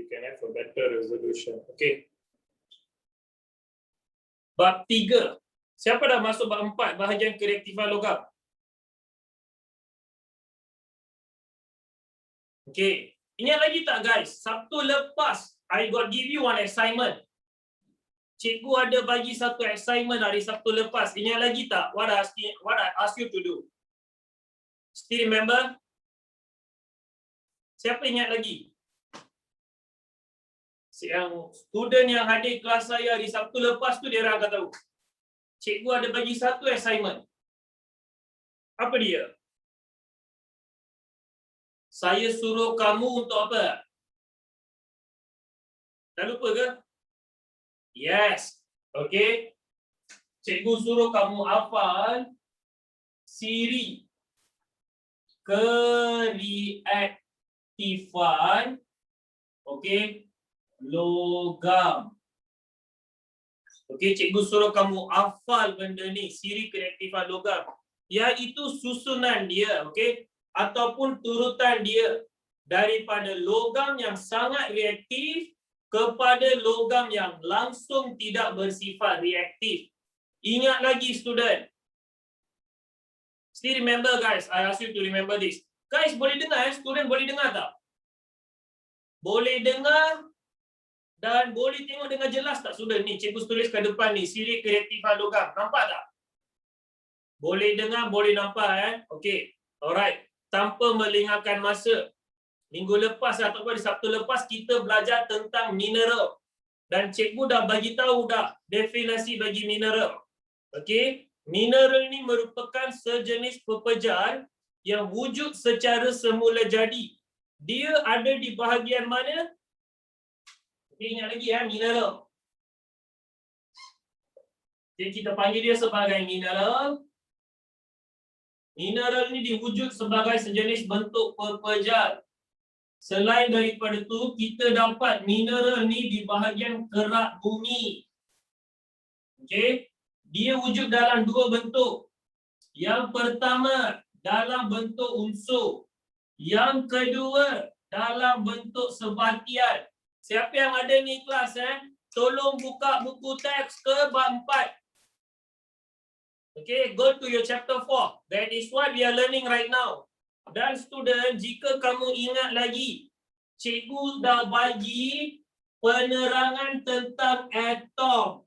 you can have a better resolution. Okay. Bab 3. Siapa dah masuk bab 4, bahagian kereaktifan logam? Okay. Ingat lagi tak guys? Sabtu lepas, I got give you one assignment. Cikgu ada bagi satu assignment hari Sabtu lepas. Ingat lagi tak? What I asked you to do? Still remember? Siapa ingat lagi? Yang student yang hadir kelas saya hari Sabtu lepas tu dia orang akan tahu. Cikgu ada bagi satu assignment. Apa dia? Saya suruh kamu untuk apa? Dah lupa ke? Yes. Okay. Cikgu suruh kamu hafal siri kereaktifan, okay, logam. Okay, cikgu suruh kamu hafal benda ni, siri kereaktifan logam. Iaitu susunan dia, okay, ataupun turutan dia daripada logam yang sangat reaktif kepada logam yang langsung tidak bersifat reaktif. Ingat lagi student. Still remember guys, I ask you to remember this. Guys, boleh dengar student boleh dengar tak? Boleh dengar dan boleh tengok dengan jelas tak student ni? Cikgu tulis kat depan ni, siri kereaktifan logam. Nampak tak? Boleh dengar, boleh nampak Okey. Alright. Tanpa melengahkan masa. Minggu lepas ataupun Sabtu lepas kita belajar tentang mineral. Dan cikgu dah bagi tahu dah definisi bagi mineral. Okey. Mineral ni merupakan sejenis pepejar yang wujud secara semula jadi. Dia ada di bahagian mana? Okay, ingat lagi mineral. Jadi kita panggil dia sebagai mineral. Mineral ni diwujud sebagai sejenis bentuk pepejar. Selain daripada tu, kita dapat mineral ni di bahagian kerak bumi. Okey, dia wujud dalam dua bentuk. Yang pertama dalam bentuk unsur. Yang kedua dalam bentuk sebatian. Siapa yang ada ni kelas tolong buka buku teks ke bab 4. Okay, go to your chapter 4. That is what we are learning right now. Dan student, jika kamu ingat lagi, cikgu dah bagi penerangan tentang atom.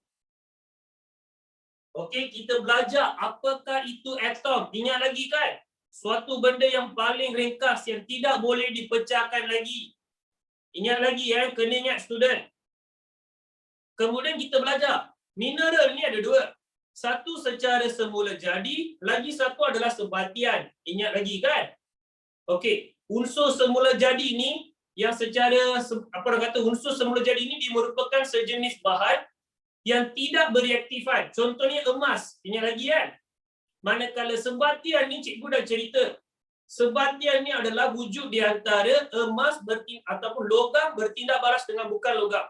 Okay, kita belajar apakah itu atom. Ingat lagi kan? Suatu benda yang paling ringkas yang tidak boleh dipecahkan lagi. Ingat lagi kena ingat student. Kemudian kita belajar, mineral ni ada dua. Satu secara semula jadi, lagi satu adalah sebatian. Ingat lagi kan? Okey, unsur semula jadi ni yang secara unsur semula jadi ni dia merupakan sejenis bahan yang tidak bereaktifan. Contohnya emas. Ingat lagi kan? Manakala sebatian ni cikgu dah cerita. Sebatian ni adalah wujud di antara emas ataupun logam bertindak balas dengan bukan logam.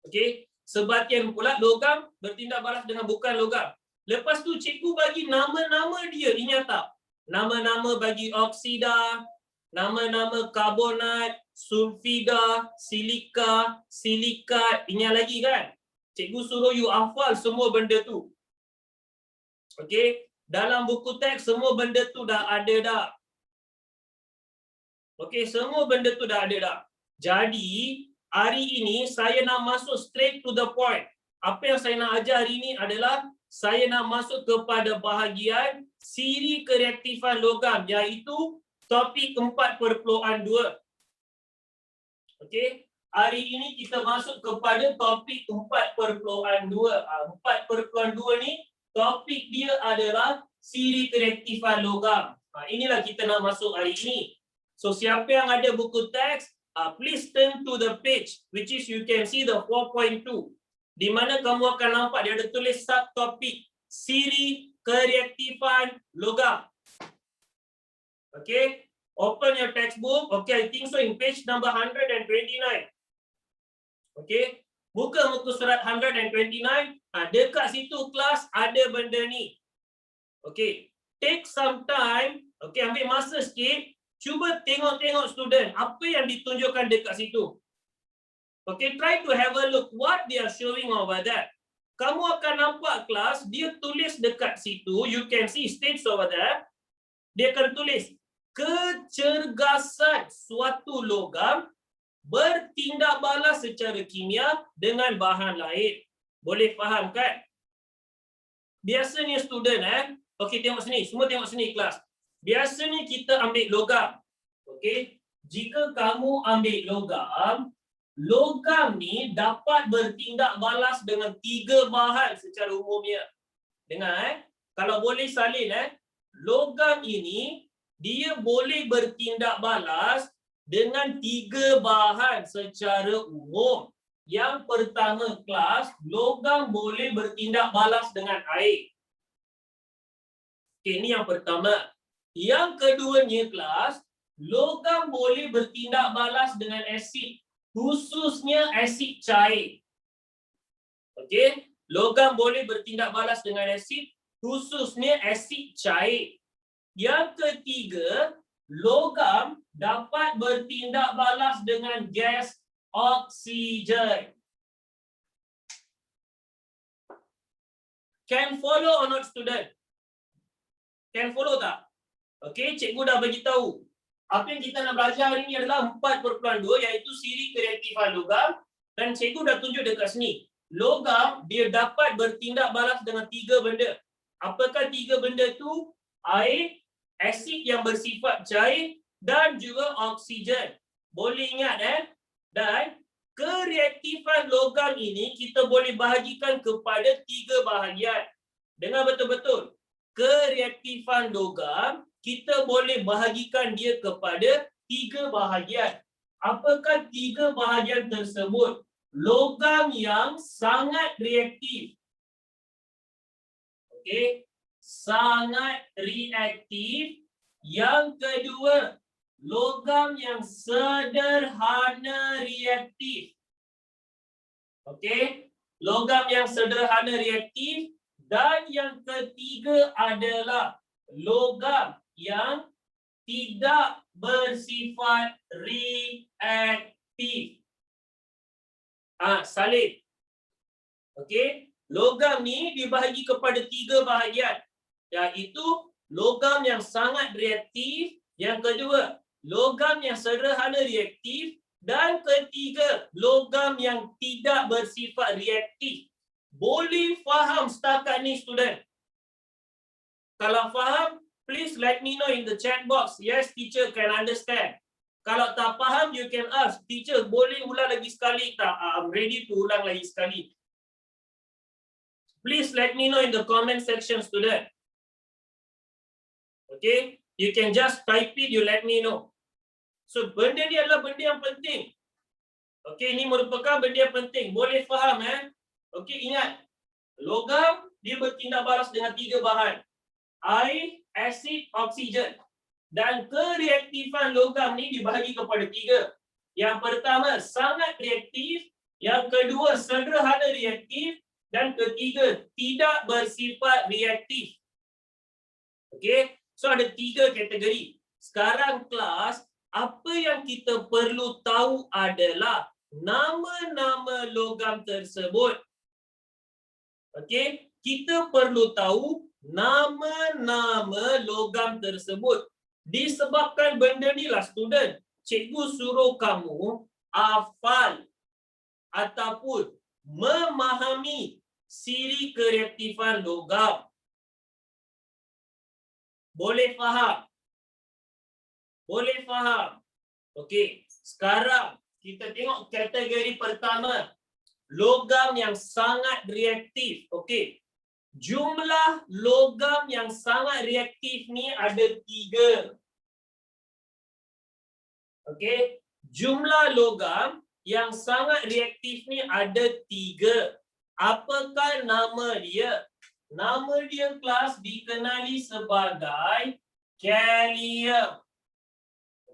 Okey. Sebatian pula logam bertindak balas dengan bukan logam. Lepas tu cikgu bagi nama-nama dia, ingat tak? Nama-nama bagi oksida, nama-nama karbonat, sulfida, silika, silikat. Ingat lagi kan? Cikgu suruh you hafal semua benda tu. Okey, dalam buku teks semua benda tu dah ada dah. Okey, semua benda tu dah ada dah. Jadi hari ini saya nak masuk straight to the point. Apa yang saya nak ajar hari ini adalah saya nak masuk kepada bahagian siri kereaktifan logam, iaitu topik 4.2. Okey, hari ini kita masuk kepada topik 4.2. 4.2 ni topik dia adalah siri kereaktifan logam. Inilah kita nak masuk hari ini. So siapa yang ada buku teks, please turn to the page which is you can see the 4.2 di mana kamu akan nampak dia ada tulis subtopik siri kereaktifan logam. Okay, open your textbook. Okay, I think so in page number 129. Okay, buka muka surat 129. Dekat situ kelas ada benda ni. Okay, take some time. Okay, ambil masa sikit. Cuba tengok-tengok student, apa yang ditunjukkan dekat situ. Okay, try to have a look what they are showing over there. Kamu akan nampak kelas, dia tulis dekat situ, you can see states over there. Dia akan tulis, kecergasan suatu logam bertindak balas secara kimia dengan bahan lain. Boleh faham kan? Biasanya student okey, tengok sini, semua tengok sini kelas. Biasanya kita ambil logam. Okey, jika kamu ambil logam, logam ni dapat bertindak balas dengan 3 bahan secara umumnya. Dengar kalau boleh salin logam ini dia boleh bertindak balas dengan 3 bahan secara umum. Yang pertama kelas, logam boleh bertindak balas dengan air. Okey, ini yang pertama. Yang keduanya kelas, logam boleh bertindak balas dengan asid, khususnya asid cair. Okey, logam boleh bertindak balas dengan asid, khususnya asid cair. Yang ketiga, logam dapat bertindak balas dengan gas oksigen. Can follow or not student? Can follow tak? Okey, cikgu dah bagi tahu. Apa yang kita nak belajar hari ini adalah 4.2 iaitu siri kereaktifan logam dan cikgu dah tunjuk dekat sini. Logam dia dapat bertindak balas dengan 3 benda. Apakah 3 benda tu? Air, asid yang bersifat cair dan juga oksigen. Boleh ingat Dan kereaktifan logam ini kita boleh bahagikan kepada 3 bahagian. Dengar betul-betul. Kereaktifan logam kita boleh bahagikan dia kepada 3 bahagian. Apakah 3 bahagian tersebut? Logam yang sangat reaktif. Okey, sangat reaktif. Yang kedua, logam yang sederhana reaktif. Okey, logam yang sederhana reaktif. Dan yang ketiga adalah logam yang tidak bersifat reaktif. Salin. Okey, logam ni dibahagi kepada 3 bahagian. Iaitu logam yang sangat reaktif, yang kedua, logam yang sederhana reaktif, dan ketiga, logam yang tidak bersifat reaktif. Boleh faham setakat ni student? Kalau faham, please let me know in the chat box. Yes, teacher can understand. Kalau tak faham, you can ask. Teacher, boleh ulang lagi sekali tak? I'm ready to ulang lagi sekali. Please let me know in the comment section, student. Okay? You can just type it, you let me know. So, benda ni adalah benda yang penting. Okay, ini merupakan benda yang penting. Boleh faham Okey, ingat. Logam, dia bertindak balas dengan 3 bahan. Air, asid, oksigen. Dan kereaktifan logam ni dibahagi kepada 3. Yang pertama, sangat reaktif. Yang kedua, sederhana reaktif. Dan ketiga, tidak bersifat reaktif. Okey, so ada 3 kategori. Sekarang kelas, apa yang kita perlu tahu adalah nama-nama logam tersebut. Okey, kita perlu tahu nama-nama logam tersebut. Disebabkan benda ni lah student, cikgu suruh kamu hafal ataupun memahami siri kereaktifan logam. Boleh faham? Boleh faham? Okey, sekarang kita tengok kategori pertama. Logam yang sangat reaktif. Okey. Jumlah logam yang sangat reaktif ni ada 3. Okey. Jumlah logam yang sangat reaktif ni ada 3. Apakah nama dia? Nama dia kelas dikenali sebagai kalium.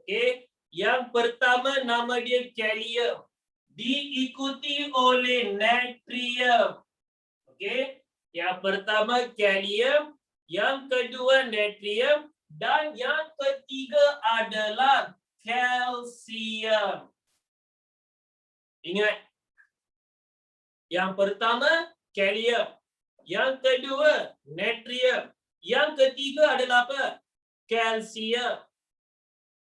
Okey. Yang pertama nama dia kalium. Diikuti oleh natrium. Okey. Yang pertama kalium, yang kedua natrium, Dan yang ketiga adalah kalsium. Ingat. Yang pertama, kalium. Yang kedua, natrium. Yang ketiga adalah apa? Kalsium.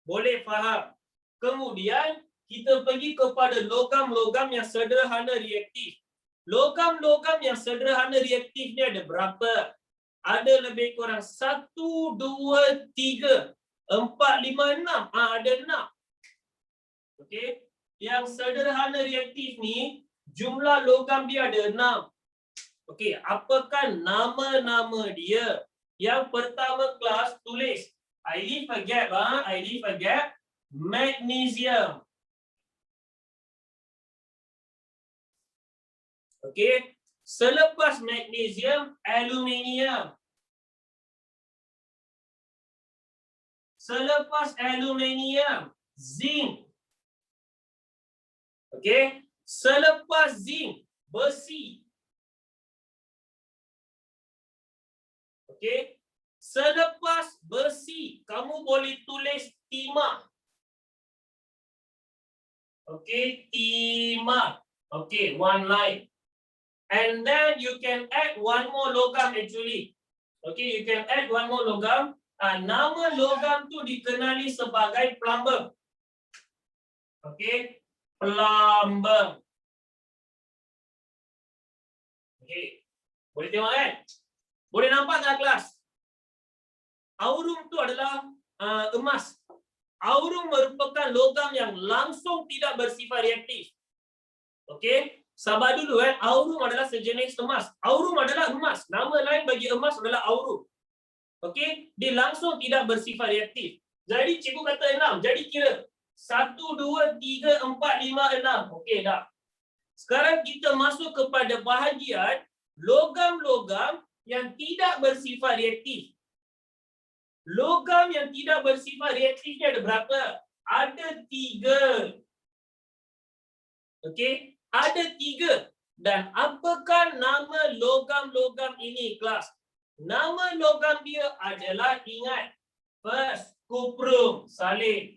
Boleh faham? Kemudian, kita pergi kepada logam-logam yang sederhana reaktif. Logam-logam yang sederhana reaktif ni ada berapa? Ada lebih kurang 1, 2, 3, 4, 5, 6. Ada 6. Okey. Yang sederhana reaktif ni, jumlah logam dia ada 6. Okey, apakah nama-nama dia? Yang pertama kelas tulis. I leave a gap. I leave a gap. Magnesium. Okey. Selepas magnesium, aluminium. Selepas aluminium, zinc. Okey. Selepas zinc, besi. Okey. Selepas besi, kamu boleh tulis timah. Okey, timah. Okey, one line. And then you can add one more logam actually. Okay, you can add one more logam. Nama logam tu dikenali sebagai plumber. Okay, plumber. Okay, boleh tengok kan? Boleh nampak tak kelas? Aurum tu adalah emas. Aurum merupakan logam yang langsung tidak bersifat reaktif. Okay. Sabar dulu aurum adalah sejenis emas. Aurum adalah emas. Nama lain bagi emas adalah aurum. Okey, dia langsung tidak bersifat reaktif. Jadi cikgu kata 6. Jadi kira 1, 2, 3, 4, 5, 6. Okey dah. Sekarang kita masuk kepada bahagian logam-logam yang tidak bersifat reaktif. Logam yang tidak bersifat reaktif ni ada berapa? Ada 3. Okey. Ada 3. Dan apakah nama logam-logam ini kelas? Nama logam dia adalah, ingat, first, kuprum, salin.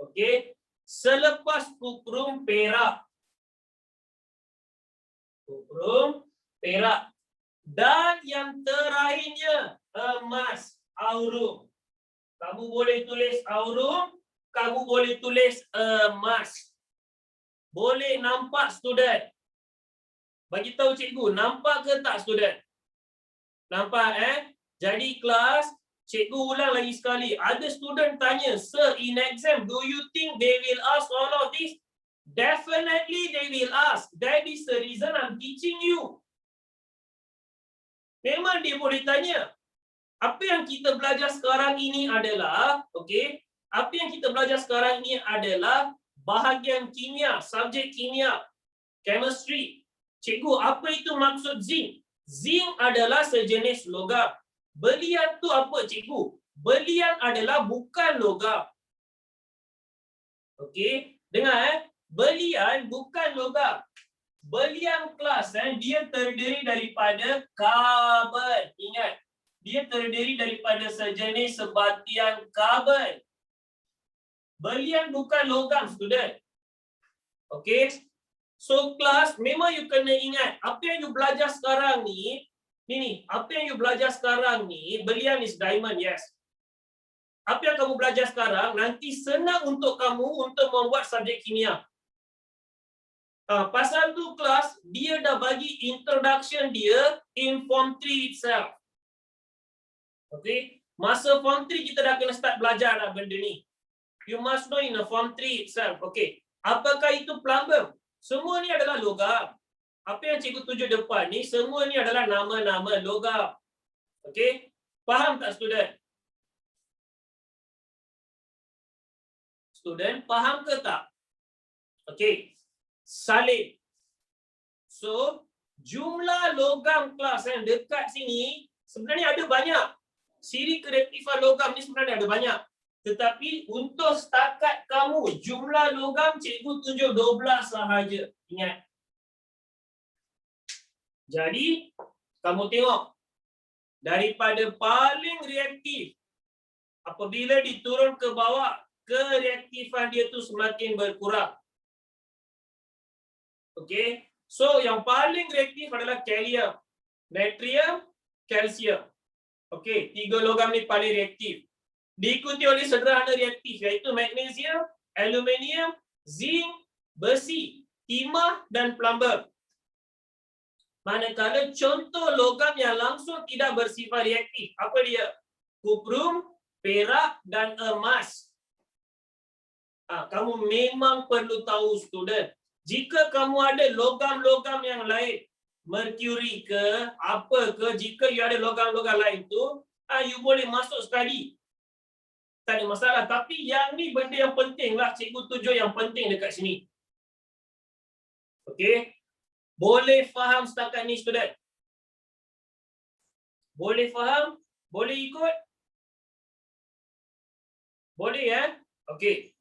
Okey. Selepas kuprum, perak. Kuprum, perak. Dan yang terakhirnya, emas, aurum. Kamu boleh tulis aurum, kamu boleh tulis emas. Boleh nampak student? Bagi tahu cikgu, nampak ke tak student? Nampak Jadi kelas, cikgu ulang lagi sekali. Ada student tanya, "Sir, in exam, do you think they will ask all of this?" Definitely they will ask. That is the reason I'm teaching you. Memang dia boleh tanya. Apa yang kita belajar sekarang ini adalah, okey, apa yang kita belajar sekarang ini adalah bahagian kimia, subjek kimia, chemistry. Cikgu, apa itu maksud zinc? Zinc adalah sejenis logam. Belian tu apa cikgu? Belian adalah bukan logam. Okey, dengar Belian bukan logam. Belian kelas dia terdiri daripada karbon. Ingat, dia terdiri daripada sejenis sebatian karbon. Belian bukan logam, student. Okey. So kelas, memang you kena ingat apa yang you belajar sekarang ni, apa yang you belajar sekarang ni, belian is diamond, yes. Apa yang kamu belajar sekarang nanti senang untuk kamu untuk membuat subjek kimia. Pasal tu kelas, dia dah bagi introduction dia in form 3 itself. Okey. Masa form 3 kita dah kena start belajar dah benda ni. You must know in a form 3 itself. Okey. Apakah itu plumber? Semua ni adalah logam. Apa yang cikgu tunjuk depan ni, semua ni adalah nama-nama logam. Okey? Faham tak student? Student, faham ke tak? Okey. Salin. So, jumlah logam kelas yang dekat sini sebenarnya ada banyak. Siri kereaktifan logam ni sebenarnya ada banyak. Tetapi untuk setakat kamu, jumlah logam cikgu tunjuk 12 sahaja. Ingat. Jadi, kamu tengok. daripada paling reaktif. Apabila diturun ke bawah, kereaktifan dia tu semakin berkurang. Okey. So yang paling reaktif adalah kalium, natrium, kalsium. Okey, 3 logam ni paling reaktif. Diikuti oleh sederhana reaktif iaitu magnesium, aluminium, zinc, besi, timah dan plumber. Manakala contoh logam yang langsung tidak bersifat reaktif, apa dia? Kuprum, perak dan emas. Kamu memang perlu tahu student. Jika kamu ada logam-logam yang lain, merkuri ke, apa ke, jika you ada logam-logam lain tu, you boleh masuk study. Tak ada masalah. Tapi yang ni benda yang penting lah. Cikgu tujuh yang penting dekat sini. Okey. Boleh faham setakat ni student? Boleh faham? Boleh ikut? Boleh ya? Okey.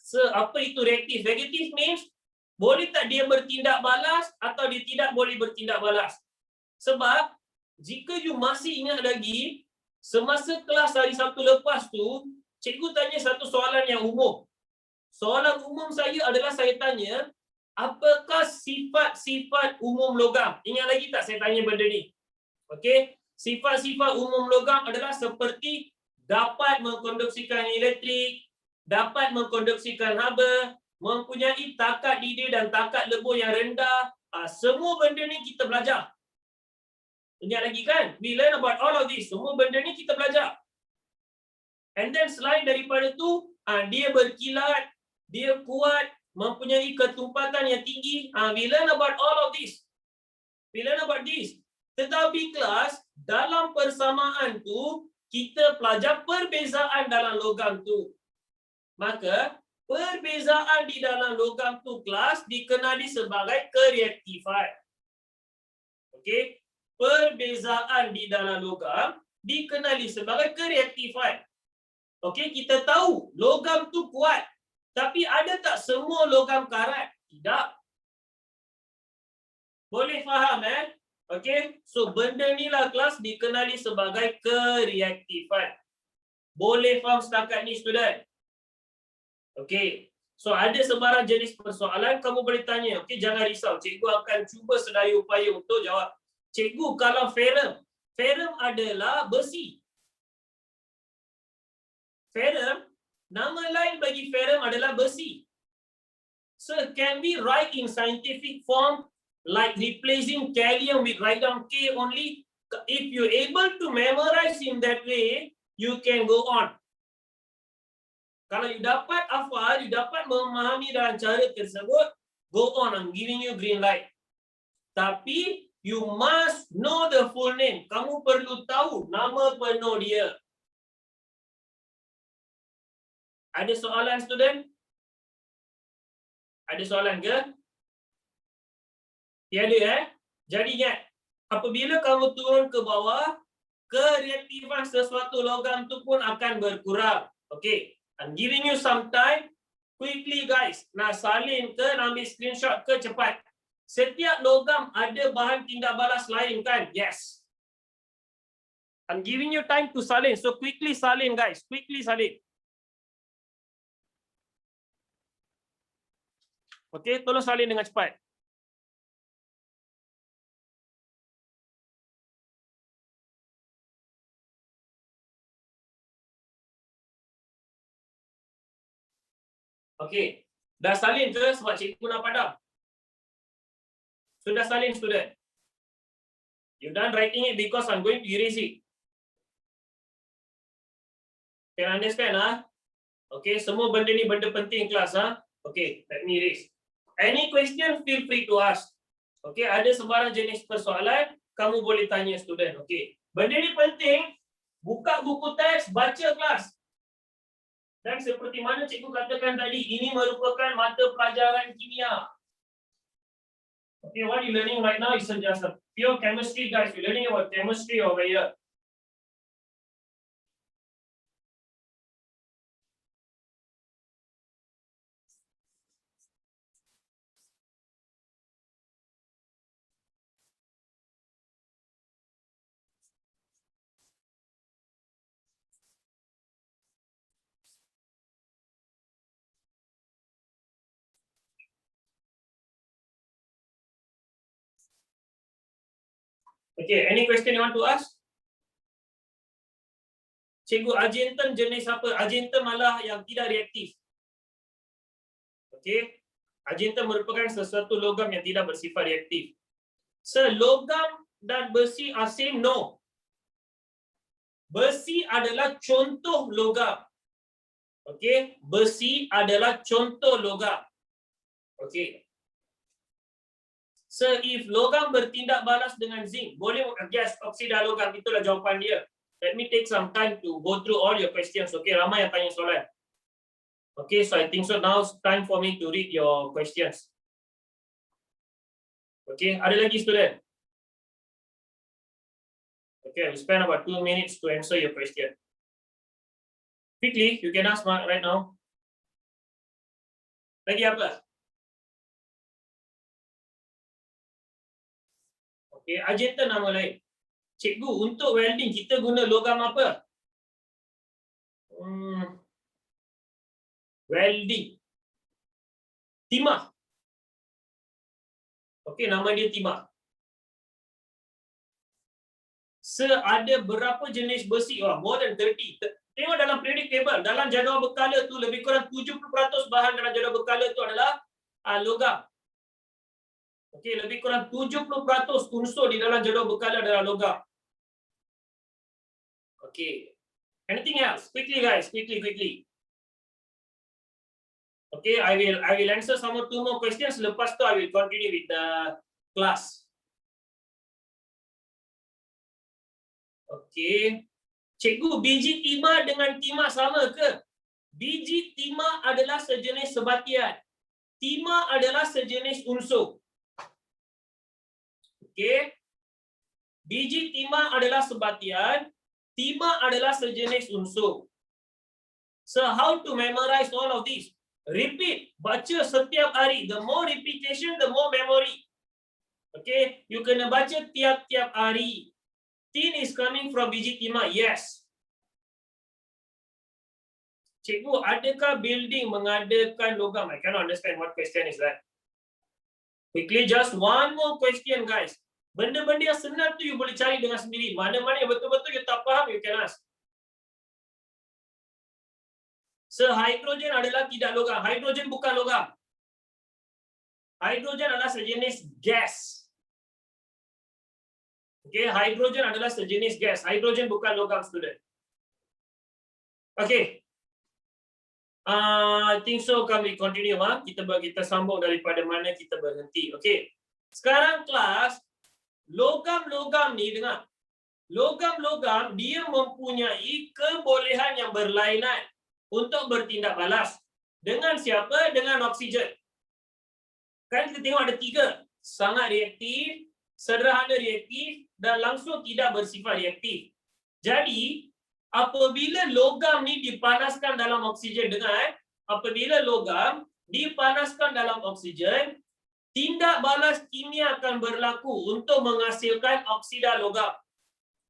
So, apa itu reaktif? Reaktif means boleh tak dia bertindak balas atau dia tidak boleh bertindak balas? Sebab jika you masih ingat lagi, semasa kelas hari Sabtu lepas tu, cikgu tanya satu soalan yang umum. Soalan umum saya adalah saya tanya, apakah sifat-sifat umum logam? Ingat lagi tak saya tanya benda ni? Okey, sifat-sifat umum logam adalah seperti dapat mengkonduksikan elektrik, dapat mengkonduksikan haba, mempunyai takat didih dan takat lebur yang rendah. Semua benda ni kita belajar. Ingat lagi kan? We learn about all of this. Semua benda ni kita belajar. And then selain daripada tu, dia berkilat, dia kuat, mempunyai ketumpatan yang tinggi. We learn about all of this. We learn about this. Tetapi kelas, dalam persamaan tu, kita pelajar perbezaan dalam logam tu. Maka, perbezaan di dalam logam tu kelas dikenali sebagai kereaktifan. Okey? Perbezaan di dalam logam dikenali sebagai kereaktifan. Okey, kita tahu logam tu kuat. Tapi ada tak semua logam karat? Tidak. Boleh faham Okey, so benda ni lah kelas dikenali sebagai kereaktifan. Boleh faham setakat ni student? Okey. So ada sebarang jenis persoalan kamu boleh tanya. Okey, jangan risau. Cikgu akan cuba sedaya upaya untuk jawab. Cikgu, kalau ferrum adalah besi. Ferrum, nama lain bagi ferrum adalah besi. So can we write in scientific form like replacing kalium with write down K only? If you're able to memorize in that way, you can go on. Kalau you dapat hafal, you dapat memahami dalam cara tersebut, go on, I'm giving you green light. Tapi you must know the full name. Kamu perlu tahu nama penuh dia. Ada soalan student? Ada soalan ke? Tiada Jadi ingat, apabila kamu turun ke bawah, kereaktifan sesuatu logam tu pun akan berkurang. Okey, I'm giving you some time. Quickly guys, nak salin ke, nak ambil screenshot ke, cepat. Setiap logam ada bahan tindak balas lain kan? Yes. I'm giving you time to salin. So quickly salin guys. Quickly salin. Okey, tolong salin dengan cepat. Okey. Dah salin ke sebab cikgu nak padam? Sudah salin student? You done writing it because I'm going to erase it. Can understand Okay, semua benda ni benda penting kelas Okay, let me erase. Any question feel free to ask. Okay, ada sebarang jenis persoalan kamu boleh tanya student. Okay, benda ni penting. Buka buku teks, baca kelas. Dan seperti mana cikgu katakan tadi, ini merupakan mata pelajaran kimia. Okay, what you learning right now is just a pure chemistry, guys. You're learning about chemistry over here. Okay, any question you want to ask? Cikgu, argentum jenis apa? Argentum malah yang tidak reaktif. Okay, argentum merupakan sesuatu logam yang tidak bersifat reaktif. Logam dan besi are same? No. Besi adalah contoh logam. Okay, besi adalah contoh logam. Okay. If logam bertindak balas dengan zinc, boleh yes, oksida logam, itulah jawapan dia. Let me take some time to go through all your questions. Okay, ramai yang tanya soalan. Okay, so I think so now it's time for me to read your questions. Okay, ada lagi student? Okay, I will spend about 2 minutes to answer your question. Quickly, you can ask right now. Lagi apa? Okay, argentum nama lain. Cikgu, untuk welding kita guna logam apa? Welding. Timah. Okay, nama dia timah. Ada berapa jenis besi? Oh, more than 30. Tengok dalam periodic table, dalam jadual berkala tu lebih kurang 70% bahan dalam jadual berkala tu adalah logam. Okey, lebih kurang 70% unsur di dalam jadual berkala adalah logam. Okey. Anything else? Quickly guys, quickly. Okay, I will answer some or two more questions. Lepas tu I will continue with the class. Okay. Cikgu, biji timah dengan timah sama ke? Biji timah adalah sejenis sebatian. Timah adalah sejenis unsur. Okay. Biji timah adalah sebatian. Timah adalah sejenis unsur. So how to memorize all of this? Repeat, baca setiap hari. The more repetition, the more memory. Okay, you kena baca tiap-tiap hari. Tin is coming from biji timah. Yes. Cikgu, adakah building mengadakan logam? I cannot understand what question is that. Quickly, just one more question, guys. Benda-benda yang senang tu you boleh cari dengan sendiri. Mana-mana yang betul-betul you tak faham, you can ask. Hidrogen adalah tidak logam. Hidrogen bukan logam. Hidrogen adalah sejenis gas. Okay, hidrogen adalah sejenis gas. Hidrogen bukan logam, student. Okay. I think so, kami continue. Kita sambung daripada mana kita berhenti. Okay. Sekarang kelas, logam-logam ni dengar. Logam-logam dia mempunyai kebolehan yang berlainan untuk bertindak balas. Dengan siapa? Dengan oksigen. Kan kita tengok ada 3. Sangat reaktif, sederhana reaktif dan langsung tidak bersifat reaktif. Jadi, apabila logam ni dipanaskan dalam oksigen, dengar, apabila logam dipanaskan dalam oksigen, tindak balas kimia akan berlaku untuk menghasilkan oksida logam.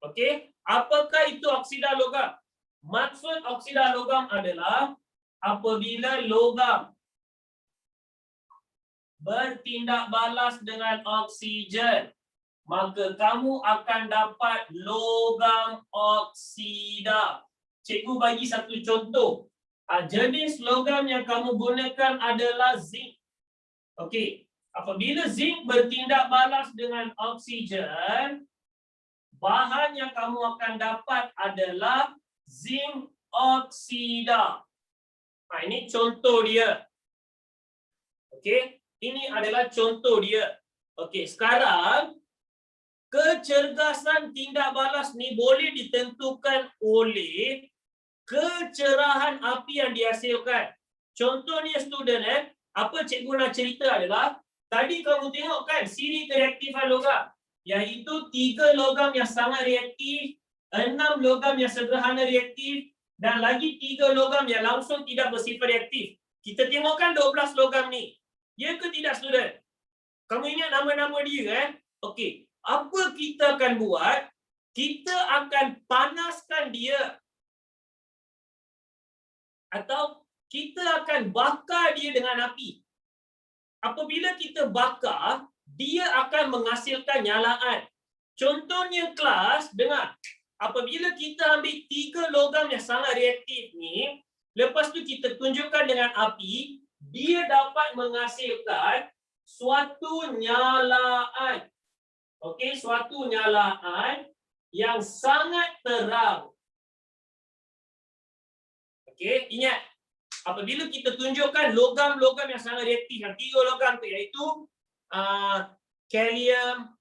Okey, apakah itu oksida logam? Maksud oksida logam adalah apabila logam bertindak balas dengan oksigen, maka kamu akan dapat logam oksida. Cikgu bagi satu contoh. Jenis logam yang kamu gunakan adalah zinc. Okey, apabila zinc bertindak balas dengan oksigen, bahan yang kamu akan dapat adalah zinc oksida. Ini contoh dia. Okey, ini adalah contoh dia. Okey, sekarang kecergasan tindak balas ni boleh ditentukan oleh kecerahan api yang dihasilkan. Contohnya student, apa cikgu nak cerita adalah tadi kamu tengok kan siri kereaktifan logam, iaitu 3 logam yang sangat reaktif, 6 logam yang sederhana reaktif dan lagi 3 logam yang langsung tidak bersifat reaktif. Kita tengok kan 12 logam ni. Ya ke tidak student? Kamu ingat nama-nama dia Okey, apa kita akan buat? Kita akan panaskan dia. Atau kita akan bakar dia dengan api. Apabila kita bakar, dia akan menghasilkan nyalaan. Contohnya kelas, dengar. Apabila kita ambil 3 logam yang sangat reaktif ni, lepas tu kita tunjukkan dengan api, dia dapat menghasilkan suatu nyalaan. Okey, suatu nyalaan yang sangat terang. Okey, ingat. Apabila kita tunjukkan logam-logam yang sangat reaktif, yang 3 logam tu iaitu kalium,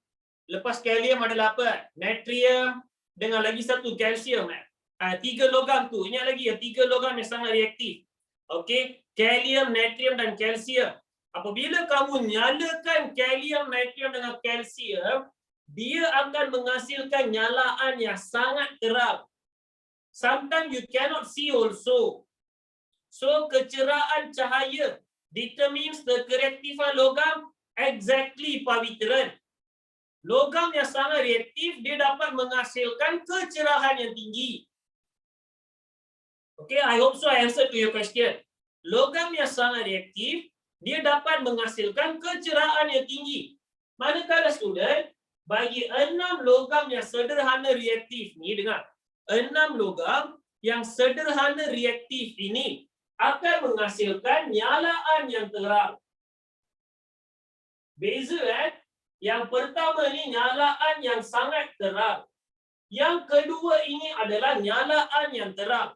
lepas kalium adalah apa? Natrium dengan lagi satu kalsium. 3 logam tu, ingat lagi ya, 3 logam yang sangat reaktif. Okey, kalium, natrium dan kalsium. Apabila kamu nyalakan kalium, natrium dengan kalsium, dia akan menghasilkan nyalaan yang sangat terang. Sometimes you cannot see also. So, kecerahan cahaya determines the kereaktifan logam exactly, Pak Veteran. Logam yang sangat reaktif, dia dapat menghasilkan kecerahan yang tinggi. Okay, I hope so I answered to your question. Logam yang sangat reaktif, dia dapat menghasilkan kecerahan yang tinggi. Manakala student, bagi 6 logam yang sederhana reaktif ni, dengar. 6 logam yang sederhana reaktif ini akan menghasilkan nyalaan yang terang. Beza Yang pertama ni nyalaan yang sangat terang. Yang kedua ini adalah nyalaan yang terang.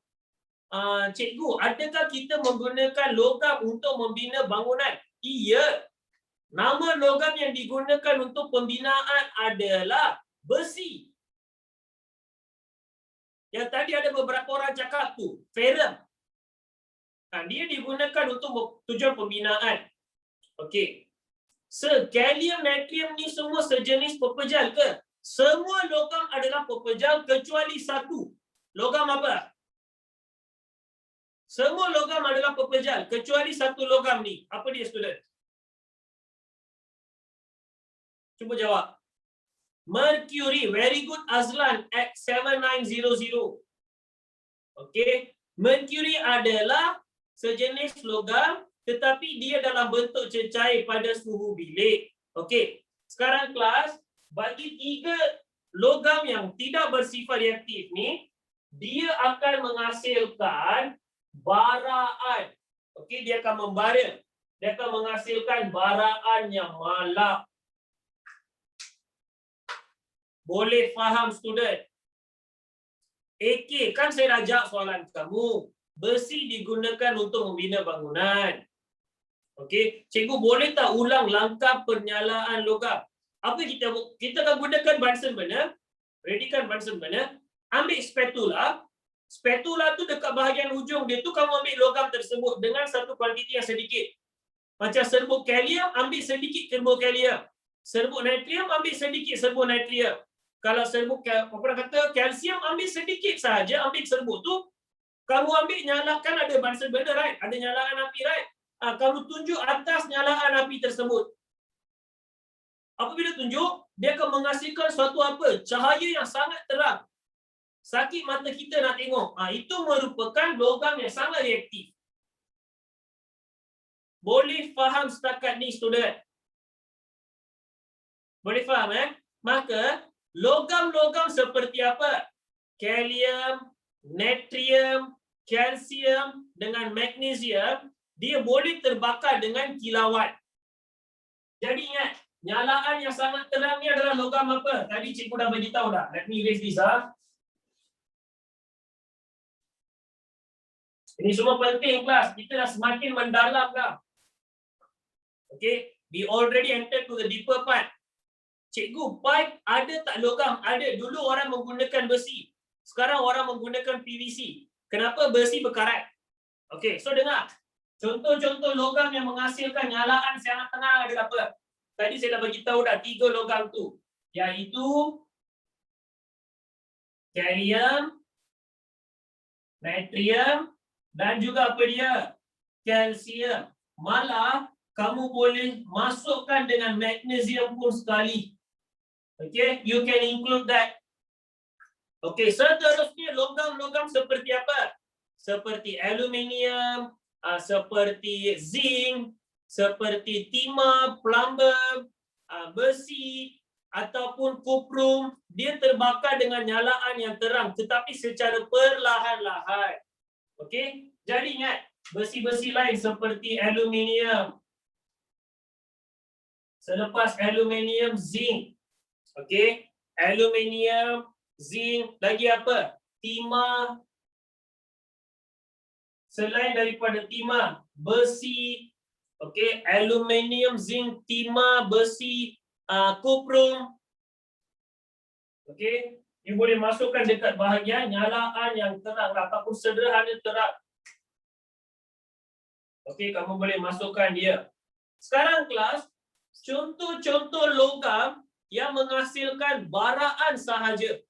Cikgu, adakah kita menggunakan logam untuk membina bangunan? Iya. Nama logam yang digunakan untuk pembinaan adalah besi. Yang tadi ada beberapa orang cakap tu, ferrum. Dia digunakan untuk tujuan pembinaan. Okey. Kalium, natrium ni semua sejenis pepejal ke? Semua logam adalah pepejal kecuali satu. Logam apa? Semua logam adalah pepejal kecuali satu logam ni. Apa dia, student? Cuba jawab. Mercury. Very good, Azlan. At 7900. Okey. Mercury adalah sejenis logam tetapi dia dalam bentuk cecair pada suhu bilik. Okey. Sekarang kelas, bagi 3 logam yang tidak bersifat reaktif ni, dia akan menghasilkan baraan. Okey, dia akan membara. Dia akan menghasilkan baraan yang malap. Boleh faham, student? AK, kan saya dah jawab soalan kamu. Besi digunakan untuk membina bangunan. Okey, cikgu boleh tak ulang langkah penyalaan logam? Apa kita akan gunakan Bunsen burner. Readykan Bunsen burner. Ambil spatula. Spatula tu dekat bahagian ujung dia tu kamu ambil logam tersebut dengan satu kuantiti yang sedikit. Macam serbuk kalium, ambil sedikit serbuk kalium. Serbuk natrium, ambil sedikit serbuk natrium. Kalau serbuk kalsium, ambil sedikit saja, ambil serbuk tu. Kamu ambil nyalakan, ada Bunsen burner, right? Ada nyalaan api, right? Kamu tunjuk atas nyalaan api tersebut. Apabila tunjuk, dia akan menghasilkan suatu apa? Cahaya yang sangat terang. Sakit mata kita nak tengok. Itu merupakan logam yang sangat reaktif. Boleh faham setakat ni, student? Boleh faham, Maka, logam-logam seperti apa? Kalium, natrium, kalsium dengan magnesium, dia boleh terbakar dengan kilauan. Jadi ingat, nyalaan yang sangat terang ni adalah logam apa? Tadi cikgu dah beritahu dah. Let me erase this. Ini semua penting, kelas. Kita dah semakin mendalam dah. Okay, we already entered to the deeper part. Cikgu, pipe ada tak logam? Ada. Dulu orang menggunakan besi. Sekarang orang menggunakan PVC. Kenapa besi berkarat? Okay, so dengar. Contoh-contoh logam yang menghasilkan nyalaan sangat terang adalah apa? Tadi saya dah beritahu dah 3 logam tu. Iaitu kalium, natrium dan juga apa dia? Kalsium. Malah kamu boleh masukkan dengan magnesium pun sekali. Okay, you can include that. Okay, seterusnya logam-logam seperti apa? Seperti aluminium, seperti zinc, seperti timah, plumber, besi, ataupun kuprum, dia terbakar dengan nyalaan yang terang tetapi secara perlahan-lahan. Okey? Jadi ingat, besi-besi lain seperti aluminium. Selepas aluminium, zinc. Okey? Aluminium, zinc, lagi apa? Timah. Selain daripada timah, besi. Okey, aluminium, zinc, timah, besi, kuprum. Okey, you boleh masukkan dekat bahagian nyalaan yang terang ataupun sederhana terang. Okey, kamu boleh masukkan dia. Sekarang kelas, contoh-contoh logam yang menghasilkan baraan sahaja.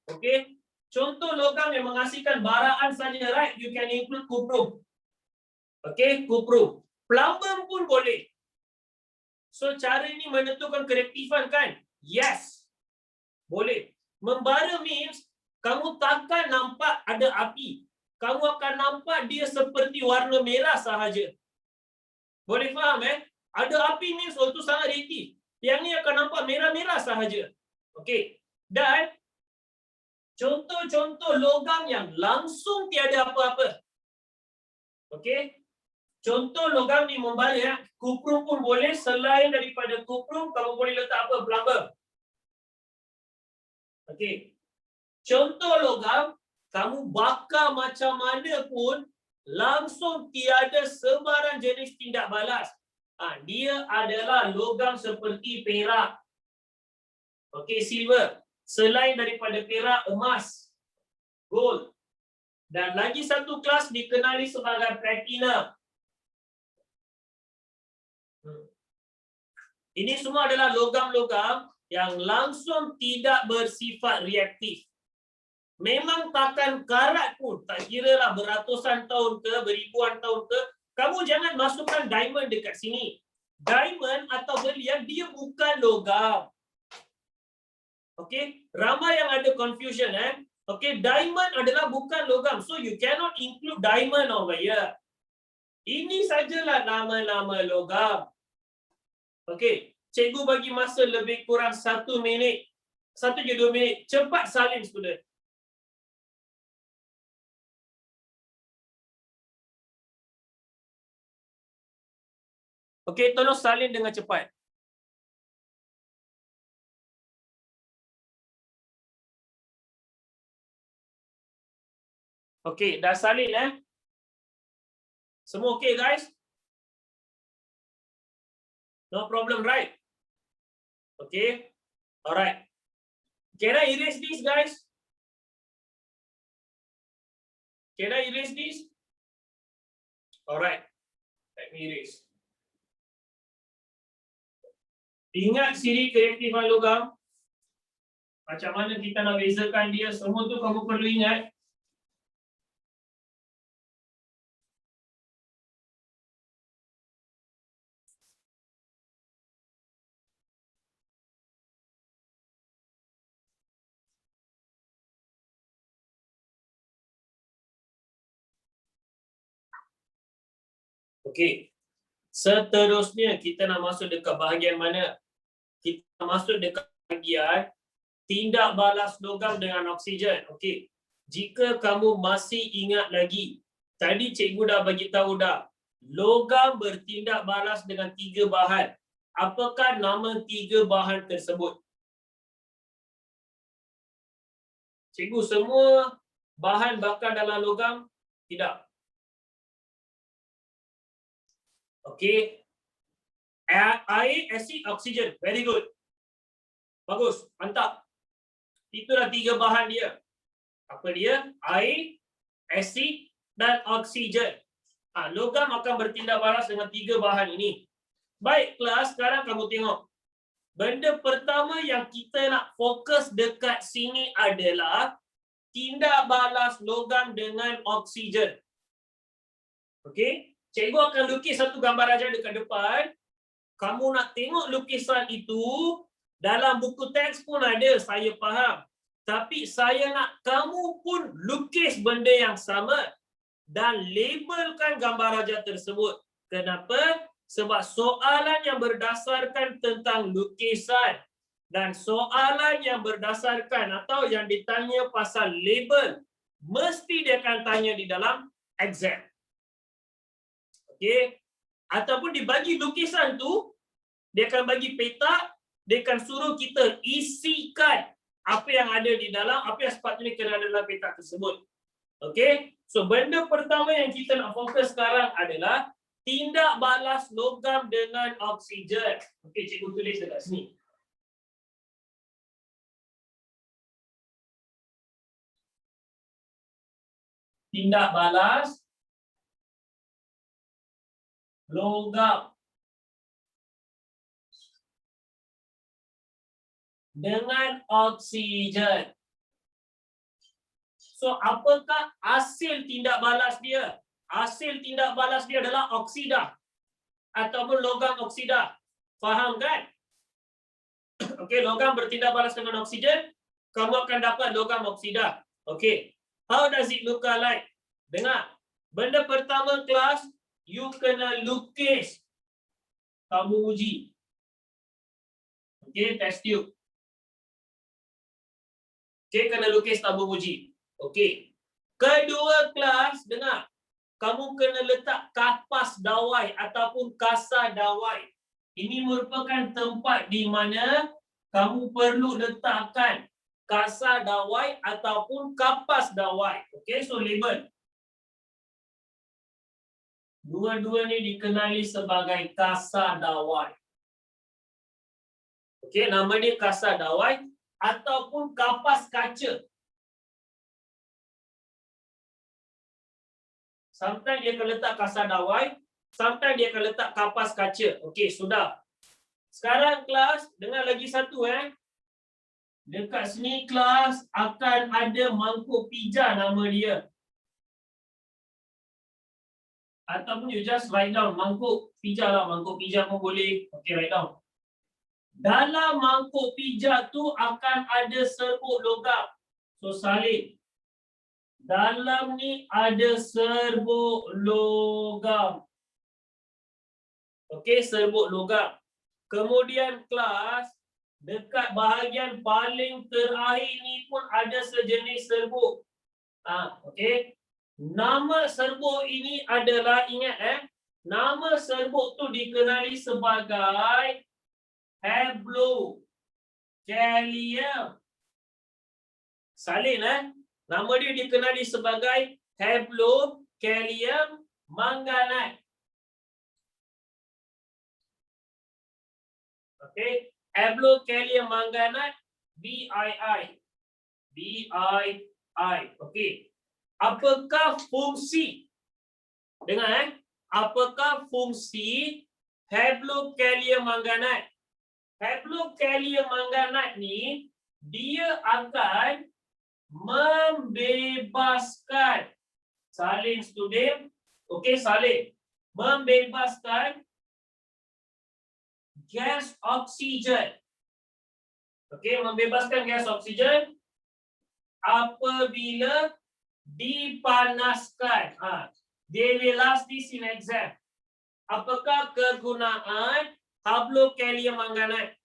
Okey, contoh logam yang menghasilkan baraan sahaja, right? You can include kuprum. Okey, kuprum. Plumbum pun boleh. So, cara ini menentukan kereaktifan kan? Yes. Boleh. Membara means, kamu takkan nampak ada api. Kamu akan nampak dia seperti warna merah sahaja. Boleh faham Ada api means itu sangat reaktif. Yang ni akan nampak merah-merah sahaja. Okey. Dan contoh-contoh logam yang langsung tiada apa-apa. Okey. Contoh logam ni membara kuprum pun boleh. Selain daripada kuprum, kamu boleh letak apa? Plumbum. Okey. Contoh logam, kamu bakar macam mana pun, langsung tiada sebarang jenis tindak balas. Dia adalah logam seperti perak. Okey, silver. Selain daripada perak, emas, gold. Dan lagi satu kelas dikenali sebagai platinum. Ini semua adalah logam-logam yang langsung tidak bersifat reaktif. Memang takkan karat pun, tak kira lah beratusan tahun ke, beribuan tahun ke, kamu jangan masukkan diamond dekat sini. Diamond atau berlian, dia bukan logam. Okey, ramai yang ada confusion Okey, diamond adalah bukan logam. So you cannot include diamond over here. Ini sajalah nama-nama logam. Okey, cikgu bagi masa lebih kurang 1 minit. 1 je 2 minit. Cepat salin student. Okey, tolong salin dengan cepat. Okey, dah salin Semua okey guys? No problem, right? Okay. Alright. Can I erase this, guys? Can I erase this? Alright. Let me erase. Ingat ciri kereaktifan logam. Macam mana kita nak bezakan dia. Semua tu kamu perlu ingat. Okey. Seterusnya kita nak masuk dekat bahagian mana? Kita masuk dekat bahagian tindak balas logam dengan oksigen. Okey. Jika kamu masih ingat lagi, tadi cikgu dah bagi tahu dah. Logam bertindak balas dengan 3 bahan. Apakah nama 3 bahan tersebut? Cikgu, semua bahan bakar dalam logam? Tidak. Okey. Air, asid, oksigen. Very good. Bagus. Mantap. Itulah 3 bahan dia. Apa dia? Air, asid dan oksigen. Logam akan bertindak balas dengan 3 bahan ini. Baik kelas, sekarang kamu tengok. Benda pertama yang kita nak fokus dekat sini adalah tindak balas logam dengan oksigen. Okey? Cikgu akan lukis satu gambar aja dekat depan. Kamu nak tengok lukisan itu, dalam buku teks pun ada, saya faham. Tapi saya nak kamu pun lukis benda yang sama dan labelkan gambar raja tersebut. Kenapa? Sebab soalan yang berdasarkan tentang lukisan Dan soalan yang berdasarkan atau yang ditanya pasal label, mesti dia akan tanya di dalam exam. Okey. Ataupun dibagi lukisan tu, dia akan bagi peta, dia akan suruh kita isikan apa yang ada di dalam, apa yang sepatutnya kena ada dalam peta tersebut. Okey. So benda pertama yang kita nak fokus sekarang adalah tindak balas logam dengan oksigen. Okey, cikgu tulis dekat sini. Tindak balas logam dengan oksigen. So, apakah hasil tindak balas dia? Hasil tindak balas dia adalah oksida ataupun logam oksida. Faham kan? Okey, logam bertindak balas dengan oksigen, kamu akan dapat logam oksida. Okey. How does it look like? Dengar. Benda pertama kelas, you kena lukis tabung uji. Okey, test tube. Okey, kena lukis tabung uji. Okey. Kedua kelas, dengar. Kamu kena letak kapas dawai ataupun kasar dawai. Ini merupakan tempat di mana kamu perlu letakkan kasar dawai ataupun kapas dawai. Okey, so label. Dua-dua ni dikenali sebagai kasar dawai. Okey, nama dia kasar dawai ataupun kapas kaca. Sometimes dia akan letak kasar dawai, sometimes dia akan letak kapas kaca. Okey, sudah. Sekarang kelas, dengar lagi satu Dekat sini kelas akan ada mangkuk pija nama dia. Ataupun you just write down mangkuk pija lah, mangkuk pija pun boleh. Okey, write down. Dalam mangkuk pija tu akan ada serbuk logam. So salin. Dalam ni ada serbuk logam. Okey, serbuk logam. Kemudian kelas, dekat bahagian paling terakhir ni pun ada sejenis serbuk. Okey. Nama serbuk ini adalah, ingat nama serbuk tu dikenali sebagai haplokalium. Salin Nama dia dikenali sebagai haplokalium manganate. Okey, haplokalium manganate BII. Okey. Apakah fungsi? Dengar apakah fungsi haplokalium manganate? Haplokalium manganate ni dia akan membebaskan, salin student, okey salin, membebaskan gas oksigen. Okey, membebaskan gas oksigen apabila dipanaskan. They will ask this in exam. Apakah kegunaan haplokalium manganate?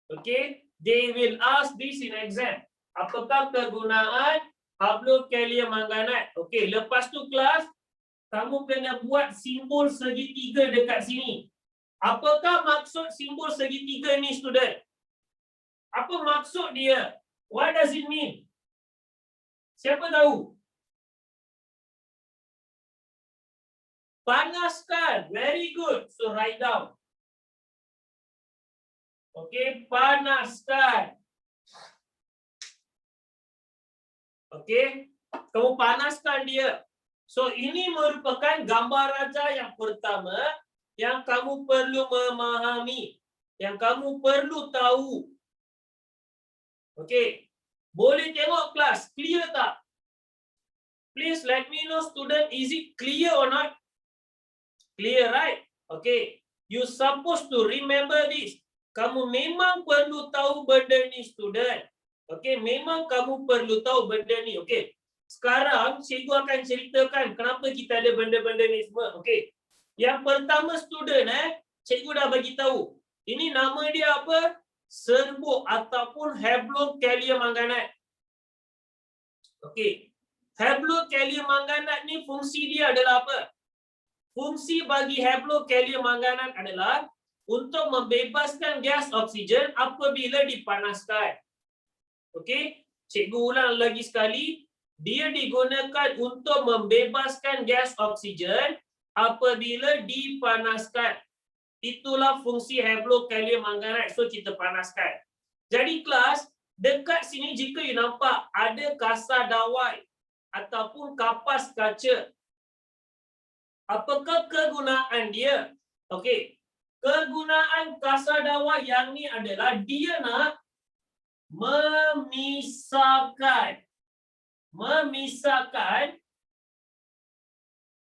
Okey, they will ask this in exam. Apakah kegunaan haplokalium manganate? Okey, lepas tu kelas, kamu kena buat simbol segitiga dekat sini. Apakah maksud simbol segitiga ni, student? Apa maksud dia? What does it mean? Siapa tahu? Panaskan. Very good. So write down. Okey, panaskan. Okey, kamu panaskan dia. So ini merupakan gambar raja yang pertama yang kamu perlu memahami, yang kamu perlu tahu. Okey, boleh tengok kelas, clear tak? Please let me know student, is it clear or not? Clear, right? Okay, you supposed to remember this. Kamu memang perlu tahu benda ni, student. Okay, memang kamu perlu tahu benda ni. Okay, sekarang cikgu akan ceritakan kenapa kita ada benda-benda ni semua. Okay, yang pertama student, cikgu dah bagi tahu. Ini nama dia apa? serbuk ataupun haplokalium manganat. Okey. Haplokalium manganat ni fungsi dia adalah apa? Fungsi bagi haplokalium manganat adalah untuk membebaskan gas oksigen apabila dipanaskan. Okey, cikgu ulang lagi sekali. Dia digunakan untuk membebaskan gas oksigen apabila dipanaskan. Itulah fungsi haplokalium manganat. So, kita panaskan. Jadi kelas, dekat sini jika you nampak ada kasar dawai ataupun kapas kaca. Apakah kegunaan dia? Okey. Kegunaan kasar dawai yang ni adalah dia nak memisahkan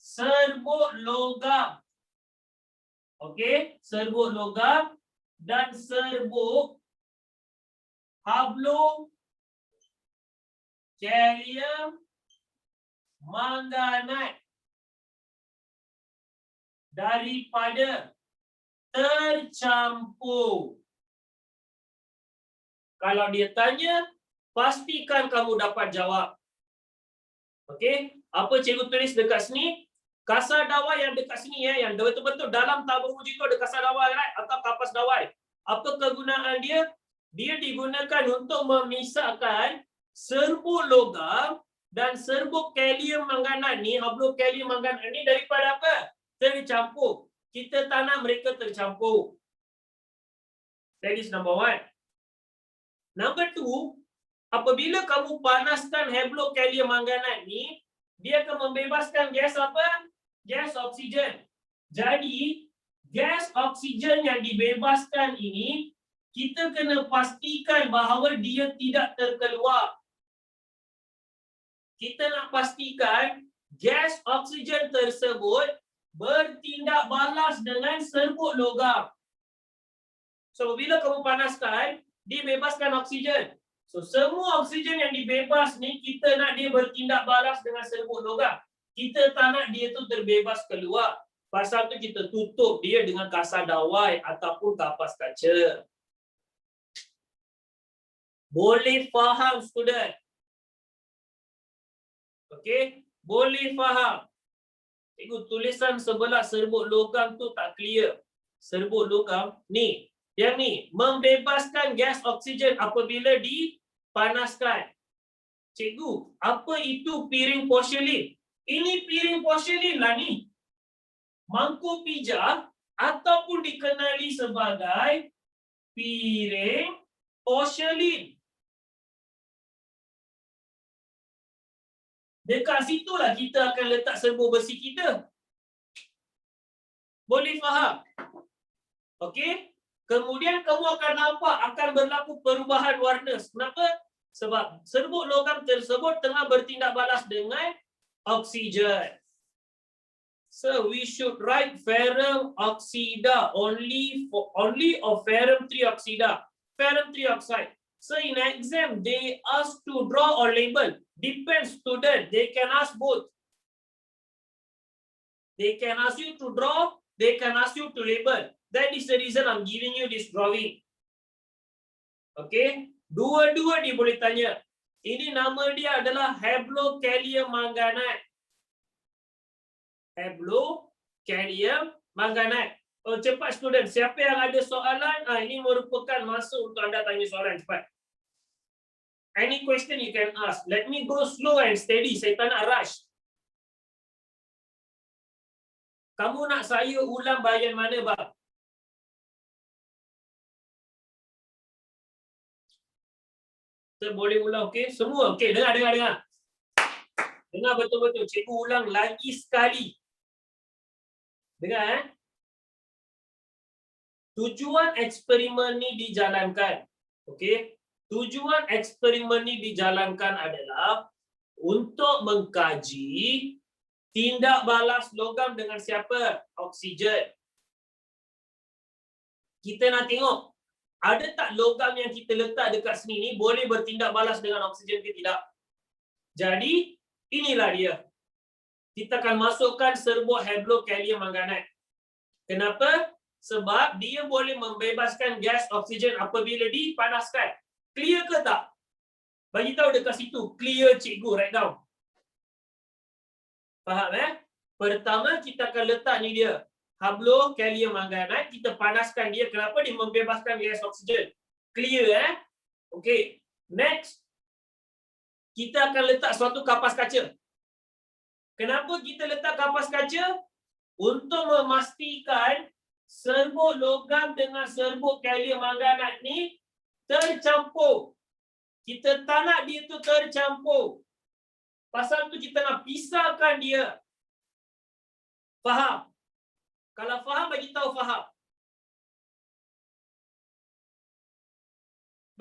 serbuk logam. Okey, serbuk logam dan serbuk haplokalium manganat daripada tercampur. Kalau dia tanya, pastikan kamu dapat jawab. Okey, apa cikgu tulis dekat sini? Kasar dawai yang dekat sini yang betul-betul dalam tabung uji tu ada kasar dawai, right? Atau kapas dawai. Apa kegunaan dia? Dia digunakan untuk memisahkan serbuk logam dan serbuk kalium manganat ni, haplokalium manganat ni daripada apa? Tercampur. Kita tanam mereka tercampur. That is number one. Number two, apabila kamu panaskan haplokalium manganat ni, dia akan membebaskan gas apa? Gas oksigen. Jadi, gas oksigen yang dibebaskan ini, kita kena pastikan bahawa dia tidak terkeluar. Kita nak pastikan gas oksigen tersebut bertindak balas dengan serbuk logam. So, bila kamu panaskan, dibebaskan oksigen. So, semua oksigen yang dibebas ni, kita nak dia bertindak balas dengan serbuk logam. Kita tak nak dia tu terbebas keluar. Pasal tu kita tutup dia dengan kasar dawai ataupun kapas kaca. Boleh faham, student? Okey? Boleh faham? Cikgu tulisan sebelah serbuk logam tu tak clear. Serbuk logam ni. Yang ni, membebaskan gas oksigen apabila dipanaskan. Cikgu, apa itu piring porselin? Ini piring porselin lah ni. Mangkuk pijak ataupun dikenali sebagai piring porselin. Dekat situlah kita akan letak serbuk besi kita. Boleh faham? Okey? Kemudian kamu akan nampak akan berlaku perubahan warna. Kenapa? Sebab serbuk logam tersebut tengah bertindak balas dengan oksigen. So we should write ferrum oxida only of ferrum trioxida. Ferrum trioxide. So in exam they ask to draw or label. Depends student. They can ask both. They can ask you to draw. They can ask you to label. That is the reason I'm giving you this drawing. Okay? Dua-dua dia boleh tanya. Ini nama dia adalah haplokalium manganat. Haplokalium manganat. Oh, cepat student. Siapa yang ada soalan? Ini merupakan masa untuk anda tanya soalan. Cepat. Any question you can ask. Let me go slow and steady. Saya tak nak rush. Kamu nak saya ulang bahagian mana, bang? Kita boleh ulang, okey? Semua, okey? Dengar. Dengar betul-betul. Cikgu ulang lagi sekali. Dengar, Tujuan eksperimen ni dijalankan. Okey? Tujuan eksperimen ni dijalankan adalah untuk mengkaji tindak balas logam dengan siapa? Oksigen. Kita nak tengok, ada tak logam yang kita letak dekat sini ni boleh bertindak balas dengan oksigen ke tidak? Jadi, inilah dia. Kita akan masukkan serbuk haplokalium manganat. Kenapa? Sebab dia boleh membebaskan gas oksigen apabila dipanaskan. Clear ke tak? Bagi tahu dekat situ. Clear cikgu, write down. Faham Pertama kita akan letak ni dia. Hablokalium manganat, kita panaskan dia. Kenapa dia membebaskan gas oksigen? Clear Okey. Next. Kita akan letak suatu kapas kaca. Kenapa kita letak kapas kaca? Untuk memastikan serbuk logam dengan serbuk kalium manganat ni tercampur. Kita tak nak dia tu tercampur. Pasal tu kita nak pisahkan dia. Faham? Kalau faham, bagi tahu faham.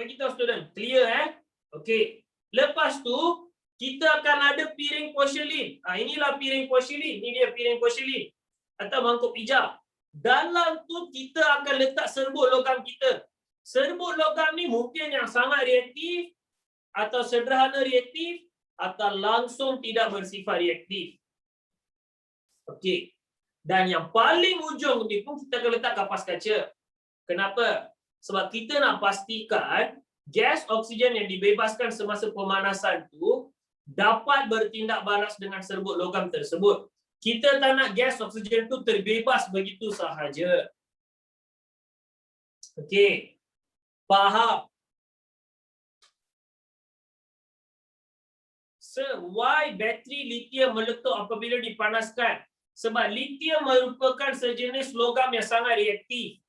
Bagi tahu student. Clear Okey. Lepas tu kita akan ada piring porselin. Inilah piring porselin. Ini dia piring porselin atau mangkuk pijak. Dalam tu kita akan letak serbuk logam kita. Serbuk logam ni mungkin yang sangat reaktif atau sederhana reaktif atau langsung tidak bersifat reaktif. Okey. Dan yang paling ujung ni pun kita akan letak kapas kaca. Kenapa? Sebab kita nak pastikan gas oksigen yang dibebaskan semasa pemanasan tu dapat bertindak balas dengan serbuk logam tersebut. Kita tak nak gas oksigen tu terbebas begitu sahaja. Okey. Faham? Why bateri litium meletup apabila dipanaskan? Sebab litium merupakan sejenis logam yang sangat reaktif.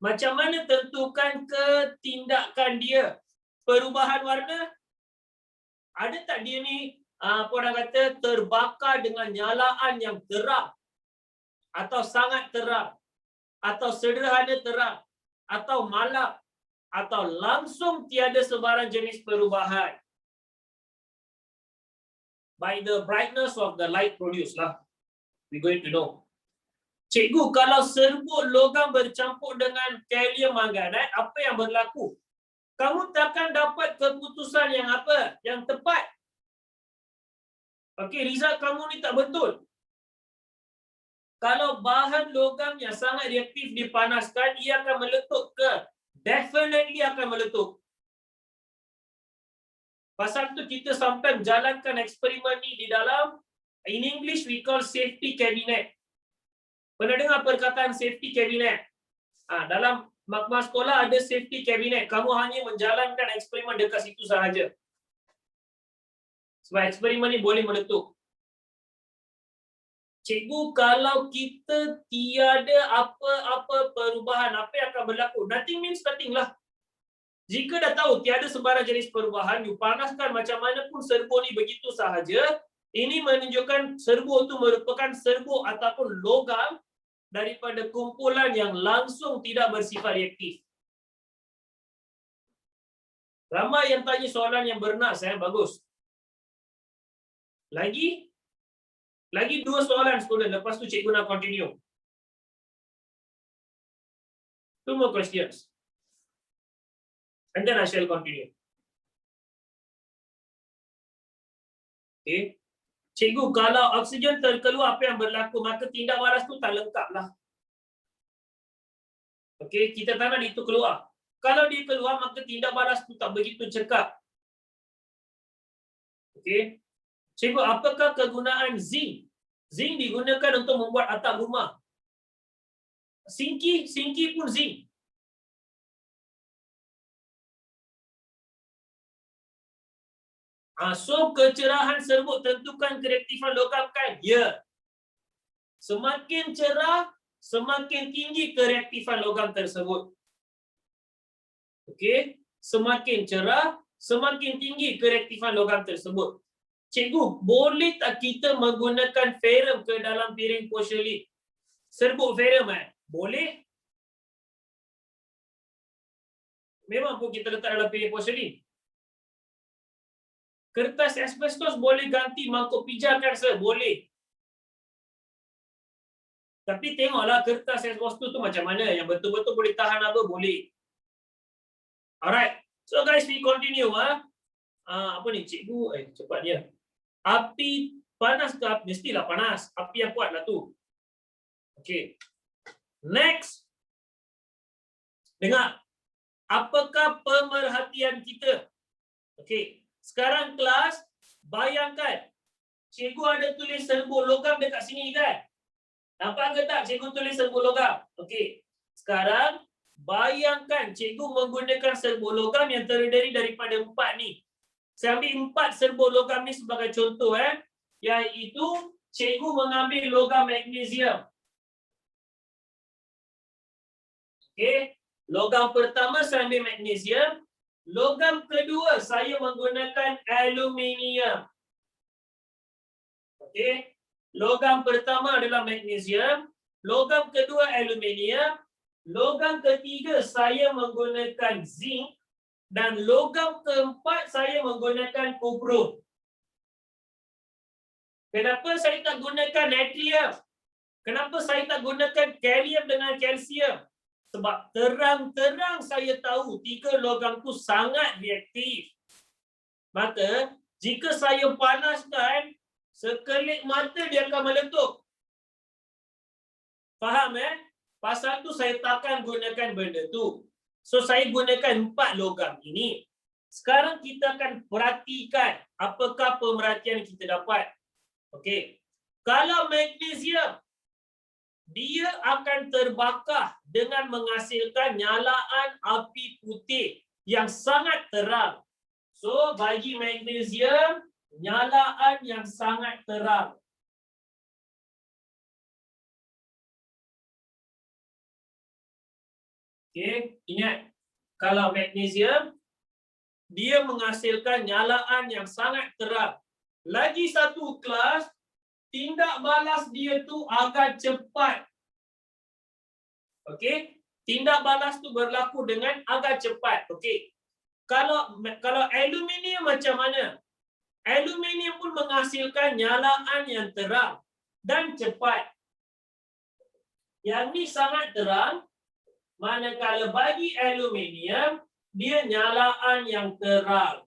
Macam mana tentukan ketindakan dia? Perubahan warna? Ada tak dia ni apa orang kata terbakar dengan nyalaan yang terang? Atau sangat terang? Atau sederhana terang? Atau malap? Atau langsung tiada sebarang jenis perubahan? By the brightness of the light produced lah. We're going to know. Cikgu, kalau serbuk logam bercampur dengan kalium manganat, apa yang berlaku? Kamu takkan dapat keputusan yang apa? Yang tepat. Okey, result kamu ni tak betul. Kalau bahan logam yang sangat reaktif dipanaskan, ia akan meletup ke? Definitely akan meletup. Pasal tu kita sampai menjalankan eksperimen ni di dalam, in English we call safety cabinet. Pernah dengar perkataan safety cabinet? Dalam makmal sekolah ada safety cabinet. Kamu hanya menjalankan eksperimen dekat situ sahaja. Sebab eksperimen ni boleh meletup. Cikgu, kalau kita tiada apa-apa perubahan, apa yang akan berlaku? Nothing means nothing lah. Jika dah tahu tiada sebarang jenis perubahan, you panaskan macam mana pun serbuk ni begitu sahaja, ini menunjukkan serbuk tu merupakan serbuk ataupun logam daripada kumpulan yang langsung tidak bersifat reaktif. Ramai yang tanya soalan yang bernas, bagus. Lagi 2 soalan student, lepas tu cikgu nak continue. 2 more questions. And then I shall continue. Okay. Cikgu, kalau oksigen terkeluar, apa yang berlaku? Maka tindak balas tu tak lengkap lah. Okay, kita tak nak dia tu keluar. Kalau dia keluar, maka tindak balas tu tak begitu cekap. Okay. Cikgu, apakah kegunaan zinc? Zinc digunakan untuk membuat atap rumah. Singki pun zinc. So, kecerahan serbuk tentukan kereaktifan logam kan? Ya. Semakin cerah, semakin tinggi kereaktifan logam tersebut. Okey. Semakin cerah, semakin tinggi kereaktifan logam tersebut. Cikgu, boleh tak kita menggunakan ferrum ke dalam piring porselin? Serbuk ferrum Boleh. Memang pun kita letak dalam piring porselin. Kertas asbestos boleh ganti mangkuk pijak kan, sir? Boleh. Tapi tengoklah kertas asbestos tu macam mana. Yang betul-betul boleh tahan apa, boleh. Alright. So guys, we continue. Apa ni cikgu? Cepat dia. Api panas ke? Mestilah panas. Api yang kuat lah tu. Okey. Next. Dengar. Apakah pemerhatian kita? Okey. Sekarang kelas, bayangkan. Cikgu ada tulis serbuk logam dekat sini kan? Nampak ke tak cikgu tulis serbuk logam? Okey. Sekarang, bayangkan cikgu menggunakan serbuk logam yang terdiri daripada 4 ni. Saya ambil 4 serbuk logam ni sebagai contoh. Iaitu, cikgu mengambil logam magnesium. Okey. Logam pertama saya ambil magnesium. Logam kedua saya menggunakan aluminium. Okey. Logam pertama adalah magnesium. Logam kedua aluminium. Logam ketiga saya menggunakan zinc. Dan logam keempat saya menggunakan kuprum. Kenapa saya tak gunakan natrium? Kenapa saya tak gunakan kalium dengan kalsium? Sebab terang-terang saya tahu 3 logam tu sangat reaktif. Maka, jika saya panaskan, sekelip mata dia akan meletup. Faham Pasal tu saya takkan gunakan benda tu. So, saya gunakan 4 logam ini. Sekarang kita akan perhatikan apakah pemerhatian kita dapat. Okey. Kalau magnesium, dia akan terbakar dengan menghasilkan nyalaan api putih yang sangat terang. So, bagi magnesium, nyalaan yang sangat terang. Okey, ingat. Kalau magnesium, dia menghasilkan nyalaan yang sangat terang. Lagi satu kelas, tindak balas dia tu agak cepat. Okey, tindak balas tu berlaku dengan agak cepat. Okey. Kalau aluminium macam mana? Aluminium pun menghasilkan nyalaan yang terang dan cepat. Yang ni sangat terang, manakala bagi aluminium dia nyalaan yang terang.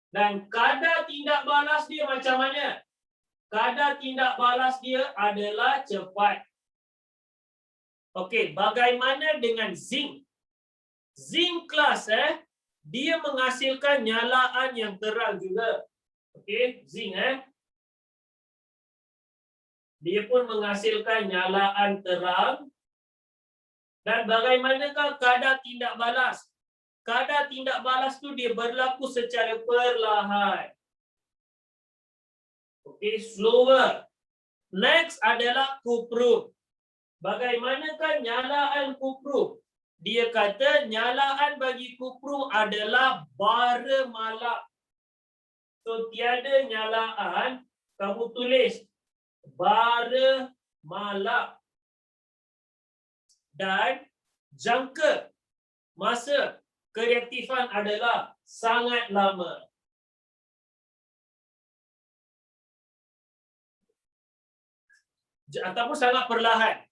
Dan kadar tindak balas dia macam mana? Kadar tindak balas dia adalah cepat. Okey, bagaimana dengan zinc? Zinc kelas dia menghasilkan nyalaan yang terang juga. Okey, zinc dia pun menghasilkan nyalaan terang. Dan bagaimanakah kadar tindak balas? Kadar tindak balas tu dia berlaku secara perlahan. Okey, slower. Next adalah kuprum. Bagaimanakah nyalaan kuprum? Dia kata nyalaan bagi kuprum adalah bara malap. So, tiada nyalaan, kamu tulis bara malap. Dan jangka masa kereaktifan adalah sangat lama. Ataupun sangat perlahan.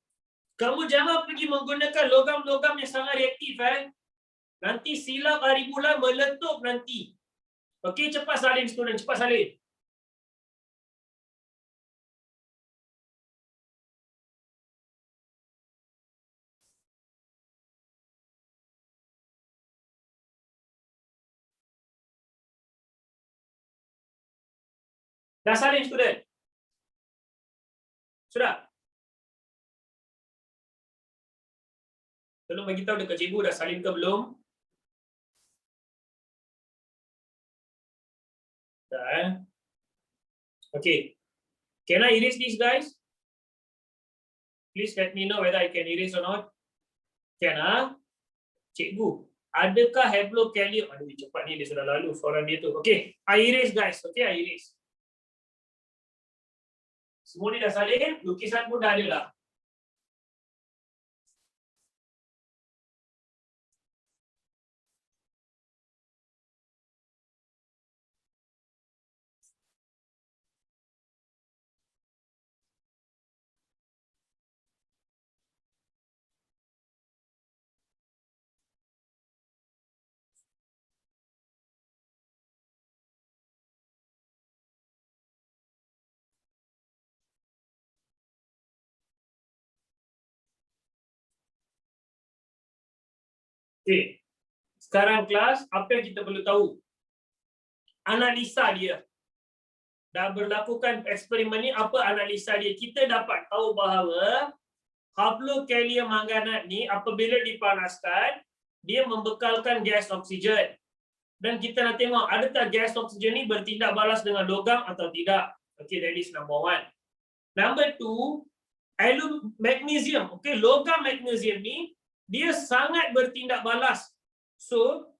Kamu jangan pergi menggunakan logam-logam yang sangat reaktif. Nanti silap hari bulan meletup nanti. Okey, cepat salin student, cepat salin. Dah salin student? Sudah? Tolong bagi tahu dekat cikgu dah salin ke belum? Dah Okay. Can I erase this, guys? Please let me know whether I can erase or not. Can Cikgu, adakah haplokalium? Aduh, cepat ni dia sudah lalu soalan dia tu. Okay, I erase guys. Okay, I erase. Semua ni dah salin, lukisan pun dah ada lah. Okey. Sekarang kelas, apa yang kita perlu tahu? Analisa dia. Dah berlakukan eksperimen ni, apa analisa dia? Kita dapat tahu bahawa haplokalium manganat ni apabila dipanaskan, dia membekalkan gas oksigen. Dan kita nak tengok adakah gas oksigen ni bertindak balas dengan logam atau tidak. Okay, that is number one. Number two, magnesium. Okay, logam magnesium ni dia sangat bertindak balas. So,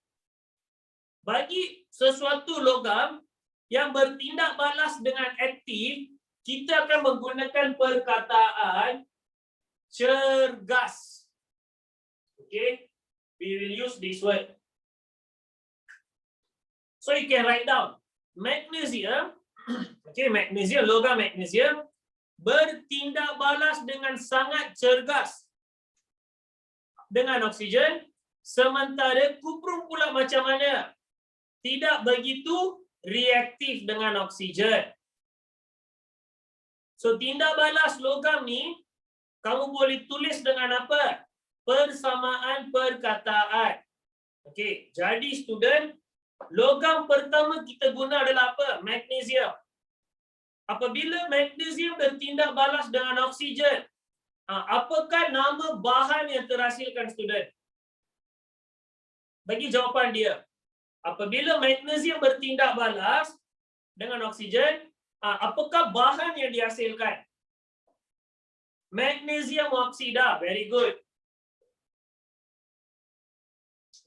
bagi sesuatu logam yang bertindak balas dengan aktif, kita akan menggunakan perkataan cergas. Okay, we will use this word. So you can write down magnesium. Okay, magnesium, logam magnesium bertindak balas dengan sangat cergas dengan oksigen, sementara kuprum pula macam mana? Tidak begitu reaktif dengan oksigen. So tindak balas logam ni kamu boleh tulis dengan apa? Persamaan perkataan. Okey, jadi student, logam pertama kita guna adalah apa? Magnesium. Apabila magnesium bertindak balas dengan oksigen, apakah nama bahan yang terhasilkan, student? Bagi jawapan dia. Apabila magnesium bertindak balas dengan oksigen, apakah bahan yang dihasilkan? Magnesium oksida. Very good.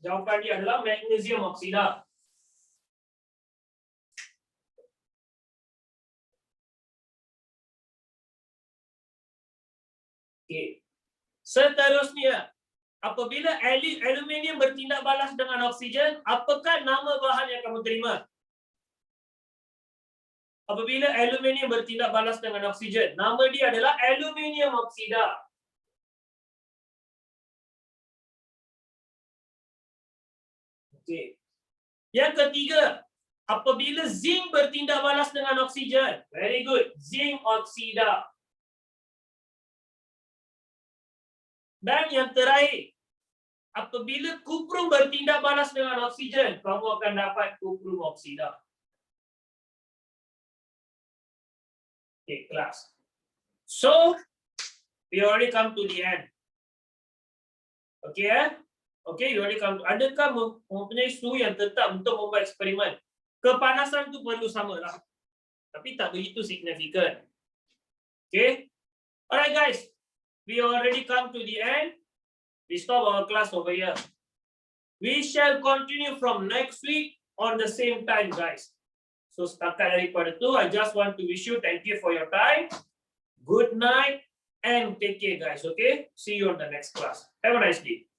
Jawapan dia adalah magnesium oksida. Okay. Seterusnya, apabila aluminium bertindak balas dengan oksigen, apakah nama bahan yang kamu terima? Apabila aluminium bertindak balas dengan oksigen, nama dia adalah aluminium oksida. Okey. Yang ketiga, apabila zinc bertindak balas dengan oksigen, very good, zinc oksida. Dan yang terakhir, apabila kuprum bertindak balas dengan oksigen, kamu akan dapat kuprum oksida. Okay, class. So, we already come to the end. Okay, Okay, you already come to. Adakah mempunyai suhu yang tetap untuk membuat eksperimen? Kepanasan tu perlu samalah, tapi tak begitu signifikan. Okay. Alright guys, we already come to the end. We stop our class over here. We shall continue from next week on the same time, guys. So setakat daripada tu, I just want to wish you thank you for your time. Good night and take care, guys. Okay. See you on the next class. Have a nice day.